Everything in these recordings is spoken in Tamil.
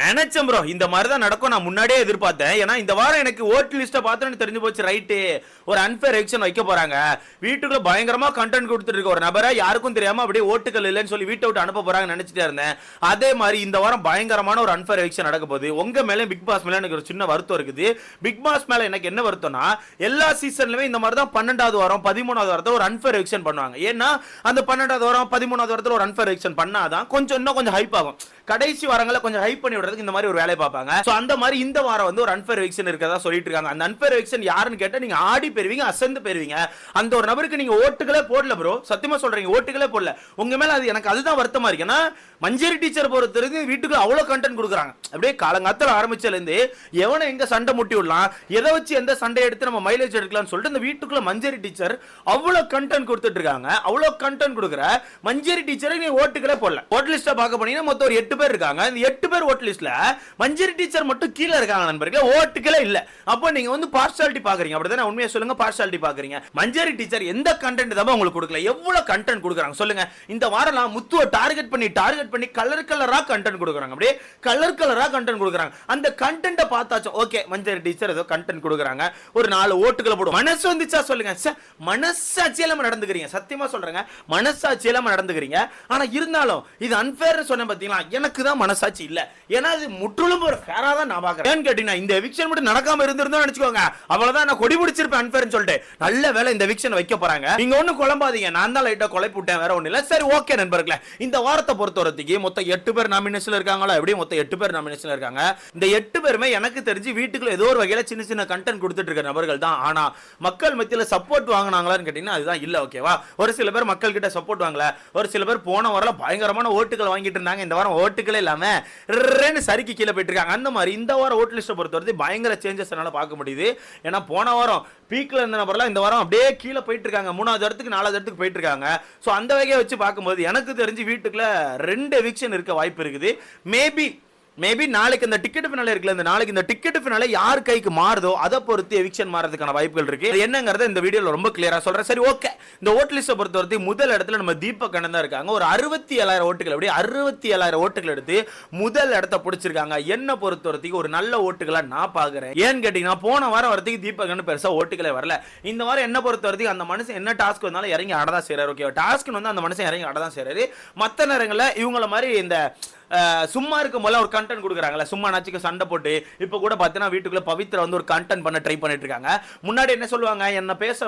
நினைச்சேன் ப்ரோ இந்த மாதிரி தான் நடக்கும். நான் முன்னாடியே எதிர்பார்த்தேன். ஏன்னா இந்த வாரம் எனக்கு ஓட் லிஸ்ட்டை பார்த்தோன்னு தெரிஞ்சு போச்சு. ரைட்டு, ஒரு அன்ஃபேர் எலெக்ஷன் வைக்க போறாங்க, வீட்டுக்குள்ள பயங்கரமா கண்டென்ட் கொடுத்துட்டு இருக்க ஒரு நபரை யாருக்கும் தெரியாம அப்படியே ஓட்டுகள் இல்லைன்னு சொல்லி வீட்டை விட்டு அனுப்ப போறாங்கன்னு நினைச்சிட்டே இருந்தேன். அதே மாதிரி இந்த வாரம் பயங்கரமான ஒரு அன்ஃபேர் எலெக்ஷன் நடக்க போகுது. உங்க மேலே பிக் பாஸ் மேல எனக்கு ஒரு சின்ன வருத்தம் இருக்குது. பிக் பாஸ் மேல எனக்கு என்ன வருத்தம்னா, எல்லா சீசன்லயுமே இந்த மாதிரி தான் 12வது வாரம் 13வது வாரத்துல ஒரு அன்ஃபேர் எலெக்ஷன் பண்ணுவாங்க. ஏன்னா அந்த 12வது வாரம் 13வது வாரத்துல ஒரு அன்ஃபேர் எலெக்ஷன் பண்ணாதான் இன்னும் கொஞ்சம் ஹைப் ஆகும். கடைசி வாரங்களை கொஞ்சம் ஹைப் பண்ணி விடுறதுக்கு இந்த மாதிரி ஒரு வேலையை பார்ப்பாங்க. சோ அந்த மாதிரி இந்த வாரம் வந்து ஒரு அன்ஃபேர் எலெக்ஷன் இருக்கதா சொல்லிட்டு இருக்காங்க. அந்த அன்ஃபேர் எலெக்ஷன் யாருன்னு கேட்டா நீங்க ஆடி பெறுவீங்க, அசந்து பெறுவீங்க. அந்த ஒரு நபருக்கு நீங்க ஓட்டுகளே போடல ப்ரோ, சத்தியமா சொல்றீங்க, ஓட்டுகளே போடல. உங்க மேல அது எனக்கு அதுதான் வருத்தமா இருக்கு. ஏன்னா மஞ்சரி டீச்சர் பொறுத்தவரைக்கும் வீட்டுக்கு அவ்வளவு கண்டென்ட் கொடுக்குறாங்க. அப்படியே காலங்காலத்துல ஆரம்பிச்சதுல இருந்து எவனை எங்க சண்டை முட்டி விடலாம், எதை வச்சு எந்த சண்டை எடுத்து நம்ம மைலேஜ் எடுக்கலாம்னு சொல்லிட்டு இந்த வீட்டுக்குள்ள மஞ்சரி டீச்சர் அவ்வளவு கண்டென்ட் கொடுத்துட்டு இருக்காங்க. அவ்வளவு கண்டென்ட் கொடுக்குற மஞ்சரி டீச்சரை நீ ஓட்டுகளே போடல. ஓட் லிஸ்ட்டை பார்க்க போனீங்கன்னா மொத்தம் ஒரு 8 பேர் இருக்காங்க. இந்த 8 பேர் ஓட் லிஸ்ட்ல மஞ்சரி டீச்சர் மட்டும் கீழே இருக்காங்க நண்பர்களே, ஓட்டுகளே இல்ல. அப்போ நீங்க வந்து பார்ஷாலிட்டி பாக்குறீங்க, அப்படிதானே? உண்மையா சொல்லுங்க, பார்ஷாலிட்டி பாக்குறீங்க. மஞ்சரி டீச்சர் எந்த கண்டென்ட் தான் உங்களுக்கு கொடுக்கல, எவ்வளவு கண்டென்ட் கொடுக்குறாங்க சொல்லுங்க. இந்த வாரம் முத்துவை டார்கெட் பண்ணி கலர் கலரா கண்டென்ட் கொடுக்குறாங்க. அப்படியே கலர் கலரா கண்டென்ட் கொடுக்குறாங்க. அந்த கண்டென்ட்டை பார்த்தாச்சும் ஓகே, மஞ்சரி டீச்சர் ஏதோ கண்டென்ட் கொடுக்குறாங்க, ஒரு 4 ஓட்டுகளை போடும். மனசு வந்துச்சா சொல்லுங்க, மனசாட்சி இல்லாம நடந்துக்கிறீங்க. சத்தியமா சொல்றேங்க, மனசாட்சி இல்லாம நடந்துக்கிறீங்க. ஆனா இருந்தாலும் இது அன்ஃபேர் சொன்ன பாத்தீங்களா, எனக்கு தான் மனசாட்சி இல்ல. ஏன்னா இது முற்றிலும் ஒரு ஃபேரா தான் நான் பாக்குறேன். ஏன்னு கேட்டீங்கன்னா இந்த எவிக்ஷன் மட்டும் நடக்காம இருந்திருந்தோம் நினைச்சுக்கோங்க, அவ்வளவுதான் நான் கொடி பிடிச்சிருப்பேன் அன்ஃபேர்னு சொல்லிட்டு. நல்ல வேளை இந்த எவிக்ஷன் வைக்க போறாங்க. நீங்க ஒண்ணும் குழம்பாதீங்க, நான் தான் லைட்டா குழப்பி விட்டேன், வேற ஒண்ணு இல்ல. சரி ஓகே நண்பர்களே, இந்த வாரத்தை பொறுத்தவரைக்கு மொத்தம் 8 பேர் நாமினேஷன்ல இருக்காங்களா? எப்படி மொத்தம் 8 பேர் நாமினேஷன்ல இருக்காங்க. இந்த 8 பேருமே எனக்கு தெரிஞ்சு வீட்டுக்குள்ள ஏதோ ஒரு வகையில சின்ன சின்ன கண்டென்ட் கொடுத்துட்டு இருக்க நபர்கள் தான். ஆனா மக்கள் மத்தியில சப்போர்ட் வாங்கினாங்களான்னு கேட்டீங்கன்னா அதுதான் இல்ல. ஓகேவா, ஒரு சில பேர் மக்கள் கிட்ட சப்போர்ட் வாங்கல, ஒரு சில பேர் போன வாரம் பயங்கரமான ஓட்டுகள் வாங்கிட்டு இருந்தாங்க, இந்த வாரம் ஓட்டுகளே இல்லாம சரிக்கு கீழே போயிட்டு இருக்காங்க. அந்த மாதிரி இந்த வாரம் ஓட் லிஸ்ட் பொறுத்தவரை பயங்கர சேஞ்சஸ் என்னால பார்க்க முடியுது. ஏன்னா போன வாரம் பீக்ல இருந்த நபர்லாம் இந்த வாரம் அப்படியே கீழே போயிட்டு இருக்காங்க, 3வது இடத்துக்கு 4வது இடத்துக்கு போயிட்டு இருக்காங்க. சோ அந்த வகையை வச்சு பார்க்கும்போது எனக்கு தெரிஞ்சு வீட்டுக்குள்ள 2 எவிக்ஷன் இருக்க வாய்ப்பு இருக்குது. மேபி நாளைக்கு இந்த டிக்கெட் ஃபினாலே இருக்குல்ல, இந்த நாளைக்கு இந்த டிக்கெட் ஃபினாலே யார் கைக்கு மாறுதோ அதை பொறுத்து எவிக்ஷன் மாறதுக்கான வாய்ப்புகள் இருக்கு. என்னங்கறத இந்த வீடியோல ரொம்ப கிளியரா சொல்றேன். சரி ஓகே, இந்த ஓட் லிஸ்ட்டை பொறுத்தவரைக்கும் முதல் இடத்துல நம்ம தீபக் அண்ணன் தான் இருக்காங்க. ஒரு 67,000 ஓட்டுகள், அப்படியே 67,000 ஓட்டுகள் எடுத்து முதல் இடத்தை பிடிச்சிருக்காங்க. என்ன பொறுத்தவரைக்கும் ஒரு நல்ல ஓட்டுகளா நான் பாக்குறேன். ஏன்னு கேட்டீங்கன்னா போன வாரம் வரதுக்கு தீபக் அண்ணன் பெருசா ஓட்டுகளே வரல. இந்த வாரம் என்ன பொறுத்தவரைக்கும் அந்த மனுஷன் என்ன டாஸ்க் வந்தாலும் இறங்கி ஆடதான் செய்யறாரு. ஓகே, டாஸ்க் வந்து அந்த மனுஷன் இறங்கி ஆடதான் செய்யறாரு. மற்ற நேரங்களில் இவங்கள மாதிரி இந்த சும்மா இருக்கும் போல ஒரு கண்டென்ட் கொடுக்குறாங்கல்ல, சும்மா நாச்சுக்கு சண்டை போட்டு இப்போ கூட பார்த்தீங்கன்னா வீட்டுக்குள்ள பவித்ரா வந்து ஒரு கண்டென்ட் பண்ண ட்ரை பண்ணிட்டு இருக்காங்க. முன்னாடி என்ன சொல்லுவாங்க, என்ன பேச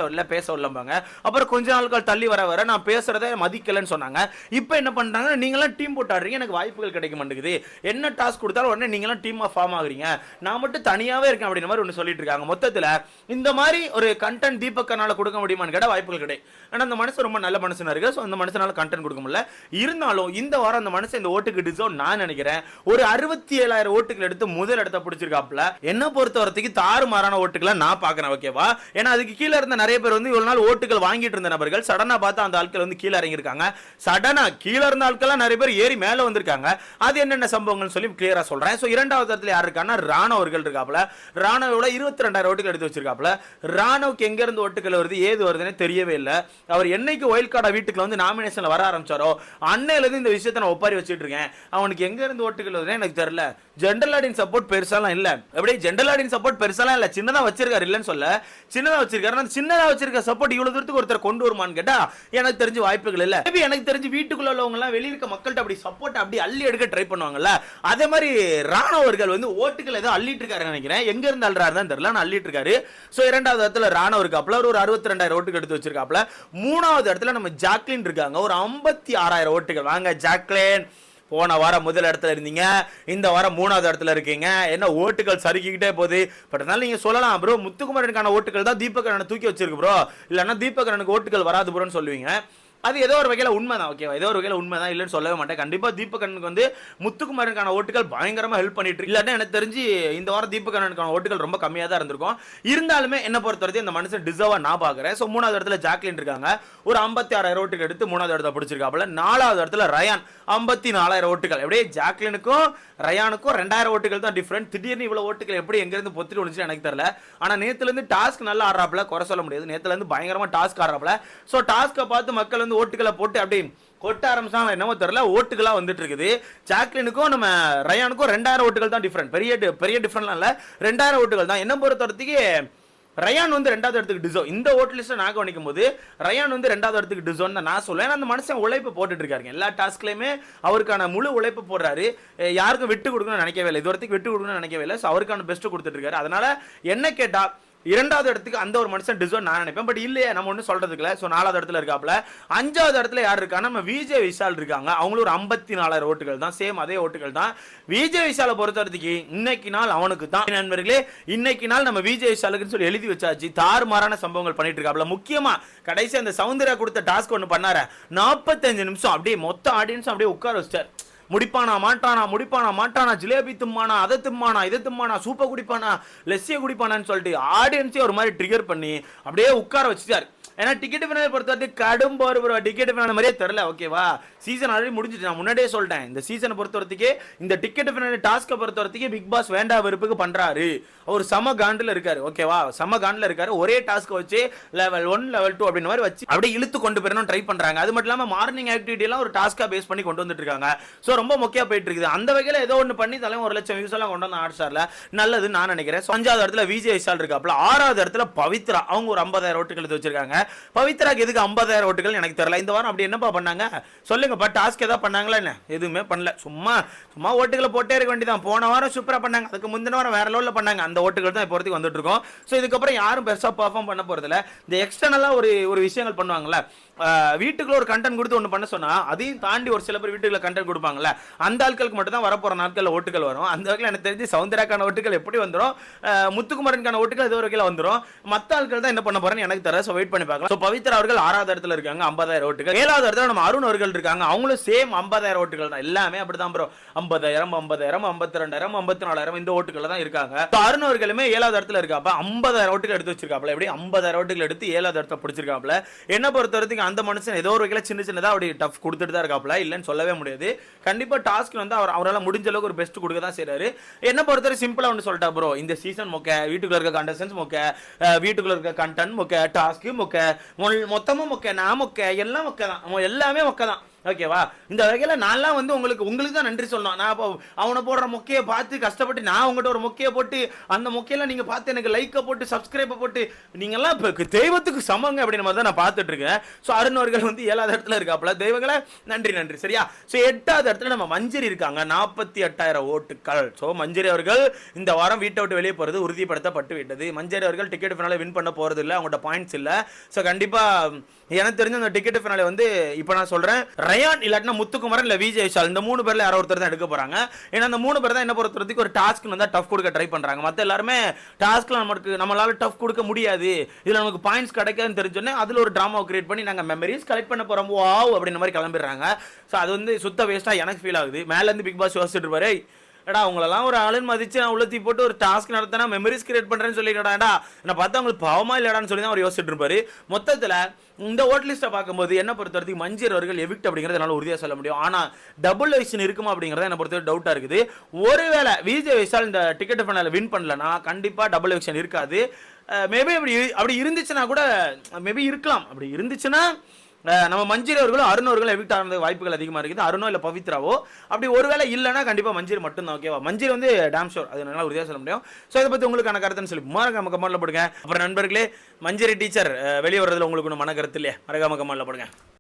விடலம்பாங்க. அப்புறம் கொஞ்ச நாட்கள் தள்ளி வர நான் பேசுறதை மதிக்கலன்னு சொன்னாங்க. இப்போ என்ன பண்றாங்க, நீங்களாம் டீம் போட்டு ஆடுறீங்க, எனக்கு வாய்ப்புகள் கிடைக்க மாட்டேங்குது. என்ன டாஸ்க் கொடுத்தாலும் உடனே நீங்களாம் டீமா ஃபார்ம் ஆகுறீங்க, நான் மட்டும் தனியாவே இருக்கேன் அப்படின்ற மாதிரி ஒன்று சொல்லிட்டு இருக்காங்க. மொத்தத்தில் இந்த மாதிரி ஒரு கண்டென்ட் தீபக்கனால கொடுக்க முடியுமான்னு கேட்டால் வாய்ப்புகள் கிடையாது. ஆனா அந்த மனுஷன் ரொம்ப நல்ல மனுஷனா இருக்கு. ஸோ அந்த மனுஷனால கண்டென்ட் கொடுக்க முடியல. இருந்தாலும் இந்த வாரம் அந்த மனுஷன் இந்த ஓட்டுக்கு டிசர்வ் நான் நினைக்கிறேன். ஒரு 67,000 ஓட்டுகள் எடுத்து முதல் இடத்தை பிடிச்சிருக்காப்ல. என்ன பொறுத்தவரைக்கும் தாறுமாறான ஓட்டுகளை நான் பார்க்கறேன். ஓகேவா, ஏன்னா அதுக்கு கீழே இருந்த நிறைய பேர் வந்து இவ்வளவு நாள் ஓட்டுகள் வாங்கிட்டு இருந்த நபர்கள் சடனா பார்த்தா அந்த ஆட்கள் வந்து கீழே இறங்கி இருக்காங்க. சடனா கீழே இருந்த ஆட்கள் நிறைய பேர் ஏறி மேல வந்திருக்காங்க. அது என்னென்ன சம்பவங்கள் சொல்லி கிளியரா சொல்றேன். சோ இரண்டாவது இடத்துல யார் இருக்காங்கன்னா ராணவ் அவர்கள் இருக்காப்ல. ராணவோட 22,000 ஓட்டுகள் எடுத்து வச்சிருக்காப்ல. ராணவுக்கு எங்க இருந்து ஓட்டுகள் வருது ஏது வருதுன்னு தெரியவே இல்லை. அவர் என்னைக்கு ஒயில்ட் கார்டா வீட்டுக்கு வந்து நாமினேஷன்ல வர ஆரம்பிச்சாரோ அன்னையில இருந்து இந்த விஷயத்தை நான் ஒப்பாரி வச்சிட்டு இருக்கேன். அவனுக்கு எங்க இருந்து ஓட்டுகள் வருதுன்னு எனக்கு தெரியல. ஜெனரல் ஆடியன்ஸ் சப்போர்ட் பெருசாலாம் இல்ல, அப்படியே ஜெனரல் ஆடியன்ஸ் சப்போர்ட் பெருசாலாம் இல்ல, சின்னதா வச்சிருக்காரு. இல்லன்னு சொல்ல, சின்னதா வச்சிருக்காரு. அந்த சின்னதா வச்சிருக்க சப்போர்ட் இவ்வளவு தூரத்துக்கு ஒருத்தர் கொண்டு வருமான்னு கேட்டா எனக்கு தெரிஞ்ச வாய்ப்புகள் இல்ல. மேபி எனக்கு தெரிஞ்சு வீட்டுக்குள்ள உள்ளவங்க எல்லாம் வெளிய இருக்க மக்கள்கிட்ட அப்படி சப்போர்ட் அப்படி அள்ளி எடுக்க ட்ரை பண்ணுவாங்கல்ல, அதே மாதிரி ராணவ் அவர்கள் வந்து ஓட்டுகள் ஏதோ அள்ளிட்டு இருக்காரு நினைக்கிறேன். எங்க இருந்து அள்ளுறாருன்னு தெரியல, நான் அள்ளிட்டு இருக்காரு. சோ இரண்டாவது இடத்துல ராணவ் இருக்காப்ல, ஒரு 62,000 ஓட்டுகள் எடுத்து வச்சிருக்காப்ல. மூணாவது இடத்துல நம்ம ஜாக்லின் இருக்காங்க, ஒரு 56,000 ஓட்டுகள். வாங்க ஜாக்லின், போன வாரம் முதல் இடத்துல இருந்தீங்க, இந்த வாரம் 3வது இடத்துல இருக்கீங்க. என்ன ஓட்டுகள் சறுக்கிக்கிட்டே போகுது. பட் அதனால நீங்க சொல்லலாம் ப்ரோ, முத்துக்குமரனுக்கான ஓட்டுகள் தான் தீபக் அண்ணனை தூக்கி வச்சிருக்கு ப்ரோ, இல்லைன்னா தீபக் அண்ணனுக்கு ஓட்டுகள் வராது ப்ரோன்னு சொல்லுவீங்க. அது ஏதோ ஒரு வகையில் உண்மைதான். ஓகேவா, ஏதோ ஒரு வகையில் உண்மைதான், இல்லைன்னு சொல்லவே மாட்டேன். கண்டிப்பா தீபக் அண்ணனுக்கு வந்து முத்துக்குமாரனுக்கான ஓட்டுகள் பயங்கரமா ஹெல்ப் பண்ணிட்டு இருக்கு. இல்லாட்டா எனக்கு தெரிஞ்சு இந்த வாரம் தீபக் அண்ணனுக்கான ஓட்டுகள் ரொம்ப கம்மியாக தான் இருந்திருக்கும். இருந்தாலுமே என்ன பொறுத்தவரைக்கும் இந்த மனுஷன் டிசர்வா நான் பாக்குறேன். ஸோ 3வது இடத்துல ஜாக்லின் இருக்காங்க, ஒரு 56,000 ஓட்டுகள் எடுத்து 3வது இடத்த பிடிச்சிருக்காப்புல. 4வது இடத்துல ரயான் 54,000 ஓட்டுகள். எப்படியே ஜாக்லினுக்கும் ரயானுக்கும் 2,000 ஓட்டுகள் தான் டிஃபரெண்ட். திடீர்னு இவ்வளவு ஓட்டுகள் எப்படி எங்க இருந்து பொத்திட்டு வந்துச்சு எனக்கு தெரியல. ஆனா நேத்துல இருந்து டாஸ்க் நல்லா ஆடுறாப்ல, குறை சொல்ல முடியாது. நேத்துல இருந்து பயங்கரமா டாஸ்க் ஆடுறாப்ல. ஸோ டாஸ்கை பார்த்து மக்கள் வந்து ஓட்டுகளை போட்டு அப்படி கொட்ட ஆரம்பிச்சாங்க என்னமோ தெரியல, ஓட்டுகளா வந்துட்டு இருக்குது. ஜாக்லினுக்கும் நம்ம ரயானுக்கும் 2000 ஓட்டுகள் தான் டிஃபரெண்ட், பெரிய டிஃபரெண்ட்லாம் இல்ல, 2000 ஓட்டுகள் தான். என்ன பொறுத்தவரைக்கு ரயான் வந்து 2வது இடத்துக்கு டிசோ. இந்த ஓட் லிஸ்ட்டை நான் கவனிக்கும் போது ரயான் வந்து 2வது இடத்துக்கு டிசோன்னு நான் சொல்லுவேன். அந்த மனுஷன் உழைப்பு போட்டுட்டு இருக்காருங்க, எல்லா டாஸ்க்லையுமே அவருக்கான முழு உழைப்பு போடுறாரு. யாருக்கும் விட்டு கொடுக்கணும்னு நினைக்கவே இல்லை, இது வரைக்கும் விட்டு கொடுக்கணும்னு நினைக்கவே இல்லை. ஸோ அவருக்கான பெஸ்ட் கொடுத்துட்டு இருக்காரு. அதனால என்ன கேட்டா 2வது இடத்துக்கு அந்த ஒரு மனுஷன் டிசர்வ் நான் நினைப்பேன். பட் இல்லையே, நம்ம ஒன்றும் சொல்றதுக்கு இல்லை. ஸோ 4வது இடத்துல இருக்காப்ல. 5வது இடத்துல யார் இருக்காங்க, நம்ம விஜய் விஷால் இருக்காங்க. அவங்களும் ஒரு 54,000 ஓட்டுகள் தான், சேம் அதே ஓட்டுகள் தான். விஜய் விஷாலை பொறுத்த வரைக்கும் இன்னைக்கு நாள் அவனுக்கு தான் நண்பர்களே. இன்னைக்கு நாள் நம்ம விஜய் விஷாலுக்குன்னு சொல்லி எழுதி வச்சாச்சு. தாறுமாறான சம்பவங்கள் பண்ணிட்டு இருக்காப்ல. முக்கியமா கடைசி அந்த சௌந்தர்யா கொடுத்த டாஸ்க் ஒன்று பண்ணாரு, 45 நிமிஷம் அப்படியே மொத்த ஆடியன்ஸ் அப்படியே உட்கார வச்சார். முடிப்பானா மாட்டானா, ஜிலேபி தும்மானா, அதை தும்மானா, இதை தும்மானா, சூப்பை குடிப்பானா, லெஸ்ஸியை குடிப்பானான்னு சொல்லிட்டு ஆடியன்ஸே ஒரு மாதிரி ட்ரிகர் பண்ணி அப்படியே உட்கார வச்சுட்டார். ஏன்னா டிக்கெட் ஃபினாலே பொறுத்தவரைக்கும் கடும் போர் ப்ரோ. டிக்கெட் ஃபினாலே மாதிரியே தெரியல, ஓகேவா? சீசன் ஆல்ரெடி முடிஞ்சிட்டு, நான் முன்னாடியே சொல்லிட்டேன். இந்த சீசனை பொறுத்தவரைக்கு இந்த டிக்கெட் ஃபினாலே டாஸ்க்கை பொறுத்தவரைக்கும் பிக் பாஸ் வேண்டா வெறுப்புக்கு பண்றாரு. அவர் சம காண்டில் இருக்காரு, ஓகேவா? சம காண்டில் இருக்காரு. ஒரே டாஸ்க் வச்சு level 1 level 2 அப்படின்ற மாதிரி வச்சு அப்படியே இழுத்து கொண்டு போயிடணும் ட்ரை பண்றாங்க. அது மட்டும் இல்லாமல் மார்னிங் ஆக்டிவிட்டி எல்லாம் ஒரு டாஸ்கா பேஸ் பண்ணி கொண்டு வந்துட்டு இருக்காங்க. ஸோ ரொம்ப முக்கிய போயிட்டு இருக்குது. அந்த வகையில் ஏதோ ஒன்று பண்ணி தலைவன் 1,00,000 வியூஸ் எல்லாம் கொண்டு வந்து ஹாட்ஸ்டார்ல நல்லது நான் நினைக்கிறேன். 5வது இடத்துல விஜய் விஷால் இருக்காப்ல. 6வது இடத்துல பவித்ரா, அவங்க ஒரு 50,000 ஓட்டுகள் எடுத்து வச்சிருக்காங்க. பவித்ராக்கு எதுக்கு 50,000 ஓட்டுகள் எனக்கு தெரியல. இந்த வாரம் அப்படி என்னப்பா பண்ணாங்க சொல்லுங்கப்பா? டாஸ்க் ஏதாவது பண்ணாங்களா என்ன? எதுவுமே பண்ணல, சும்மா ஓட்டுகளை போட்டே இருக்க வேண்டியதான். போன வாரம் சூப்பரா பண்ணாங்க, அதுக்கு முந்தின வாரம் வேற லெவலில் பண்ணாங்க. அந்த ஓட்டுகள் தான் இப்போ வரைக்கும் வந்துட்டு இருக்கோம். ஸோ இதுக்கப்புறம் யாரும் பெருசாக பெர்ஃபார்ம் பண்ண போறதில்ல. இந்த எக்ஸ்டர்னலா ஒரு விஷயங்கள் பண்ணுவாங்கல்ல, வீட்டுக்குள்ள ஒரு கண்டென்ட் கொடுத்து ஒன்று பண்ண சொன்னா அதையும் தாண்டி ஒரு சில பேர் வீட்டுக்குள்ள கண்டென்ட் கொடுப்பாங்கல்ல, அந்த ஆட்களுக்கு மட்டும் தான் வரப்போற நாட்களில் ஓட்டுகள் வரும். அந்த வகையில் எனக்கு தெரிஞ்சு சௌந்தர்யாக்கான ஓட்டுகள் எப்படி வந்துடும், முத்துக்குமரனுக்கான ஓட்டுகள் ஏதோ வகையில் வந்துடும். மற்ற ஆட்கள் தான் என்ன பண்ண போறேன்னு எனக்கு தெரியல. ஸோ வெயிட் பண்ணி பார்க்கலாம். ஸோ பவித்ரா அவர்கள் 6வது இடத்துல இருக்காங்க, 50,000 ஓட்டுகள். 7வது இடத்துல நம்ம அருண் அவர்கள் இருக்காங்க, அவங்களும் சேம் 50,000 ஓட்டுகள் தான். எல்லாமே அப்படிதான் ப்ரோ, 50,000 52,000 54,000 இந்த ஓட்டுகள் தான் இருக்காங்க. அருண் அவர்களுமே 7வது இடத்துல இருக்காப்ப, 50,000 ஓட்டுகள் எடுத்து வச்சிருக்காப்ல. எப்படி 50,000 ஓட்டுகள் எடுத்து 7வது இடத்துல பிடிச்சிருக்காப்ல. என்ன பொறுத்த வரைக்கும் அந்த மனுஷன் ஏதோ ஒரு வகையில் சின்னதா அப்படி டஃப் கொடுத்துட்டு தான் இருக்காப்ல, இல்லைன்னு சொல்லவே முடியாது. கண்டிப்பா டாஸ்க் வந்து அவரால் முடிஞ்ச அளவுக்கு ஒரு பெஸ்ட் கொடுக்க தான் செய்றாரு. என்ன பொறுத்தவரை சிம்பிளா ஒன்று சொல்லிட்டா ப்ரோ, இந்த சீசன் மொக்க, வீட்டுக்குள்ள இருக்க கண்டஸ்டன்ஸ் மொக்க, வீட்டுக்குள்ள இருக்க கண்டென்ட் மொக்க, டாஸ்க் மொக்க, மொத்தமும் மொக்க, நான் மொக்க, எல்லாம் மொக்க தான், எல்லாமே மொக்க தான், ஓகேவா? இந்த வகையில் நான்லாம் வந்து உங்களுக்கு தான் நன்றி சொல்லணும். நான் அவனை போடுற மொக்கையை பார்த்து கஷ்டப்பட்டு நான் உங்கள்கிட்ட ஒரு மொக்கையை போட்டு அந்த மொக்கையெல்லாம் நீங்கள் பார்த்து எனக்கு லைக்கை போட்டு சப்ஸ்கிரைபை போட்டு நீங்கள்லாம் இப்போ தெய்வத்துக்கு சமங்க அப்படின்னு மாதிரி தான் நான் பார்த்துட்டு இருக்கேன். ஸோ அருண் அவர்கள் வந்து 7வது இடத்துல இருக்காப்புல. தெய்வங்களை நன்றி சரியா? ஸோ 8வது இடத்துல நம்ம மஞ்சரி இருக்காங்க, 48,000 ஓட்டுகள். ஸோ மஞ்சரி அவர்கள் இந்த வாரம் வீட்டை விட்டு வெளியே போகிறது உறுதிப்படுத்தப்பட்டு விட்டது. மஞ்சரி அவர்கள் டிக்கெட் ஃபினாலே வின் பண்ண போகிறது இல்லை, அவங்கள்ட்ட பாயிண்ட்ஸ் இல்லை. ஸோ கண்டிப்பாக எனக்கு தெரிஞ்ச அந்த டிக்கெட் ஃபினாலே வந்து இப்போ நான் சொல்கிறேன், ரயான் இல்லாட்டினா முத்துக்குமரன் இல்லை விஜய் விஷால், இந்த 3 பேர்ல யாரோ ஒருத்தர் தான் எடுக்க போறாங்க. ஏன்னா அந்த 3 பேர் தான் என்ன பொறுத்தவரைக்கும் ஒரு டாஸ்க் வந்தா டஃப் கொடுக்க ட்ரை பண்றாங்க. மற்ற எல்லாருமே டாஸ்க்ல நம்மளால டஃப் கொடுக்க முடியாது, இதுல நமக்கு பாயிண்ட்ஸ் கிடைக்காதுன்னு தெரிஞ்சோன்னே அதுல ஒரு டிராமா கிரியேட் பண்ணி நாங்க மெமரிஸ் கலெக்ட் பண்ண போறோம் வாவ் அப்படின்ற மாதிரி கிளம்பிடுறாங்க. ஸோ அது வந்து சுத்த வேஸ்டா எனக்கு ஃபீல் ஆகுது. மேல இருந்து பிக் பாஸ் யோசிச்சுட்டு இருப்பாரு, ஏடா உங்களெல்லாம் ஒரு ஆளுன்னு மதிச்சு நான் உள்ளத்தி போட்டு ஒரு டாஸ்க் நடத்தினா மெமரிஸ் கிரியேட் பண்றேன்னு சொல்லிடா, நான் பார்த்தா உங்களுக்கு பாவமா இல்லடான்னு சொல்லி தான் அவர் யோசிச்சுட்டு இருப்பாரு. மொத்தத்தில் இந்த ஓட் லிஸ்ட்டை பார்க்கும்போது என்ன பொறுத்த வரைக்கும் மஞ்சள் அவர்கள் எவிக்ட் அப்படிங்கிறது என்னால் உறுதியாக சொல்ல முடியும். ஆனால் டபுள் எவிக்ஷன் இருக்குமா அப்படிங்கிறத என்ன பொறுத்த டவுட்டாக இருக்குது. ஒருவேளை விஜய் விஷால் இந்த டிக்கெட் ஃபைனலில் வின் பண்ணலன்னா கண்டிப்பாக டபுள் எவிக்ஷன் இருக்காது. மேபி அப்படி இருந்துச்சுன்னா கூட மேபி இருக்கலாம். அப்படி இருந்துச்சுன்னா நம்ம மஞ்சரி அவர்களும் அருண் அவர்களும் எவிக்ட் ஆனது வாய்ப்புகள் அதிகமாக இருக்குது. அருணோ இல்லை பவித்ராவோ. அப்படி ஒருவேளை இல்லைன்னா கண்டிப்பாக மஞ்சரி மட்டும் தான், ஓகேவா? மஞ்சரி வந்து டேம் ஷோர், அது நல்லா உறுதியாக சொல்ல முடியும். ஸோ இதை பற்றி உங்களுக்கான கருத்துன்னு சொல்லி மறக்காம கமெண்ட்ல போடுங்க. அப்புறம் நண்பர்களே, மஞ்சரி டீச்சர் வெளியே வர்றதுல உங்களுக்கு ஒன்று மன கருத்து இல்லையா, மறக்காம கமெண்ட்ல போடுங்க.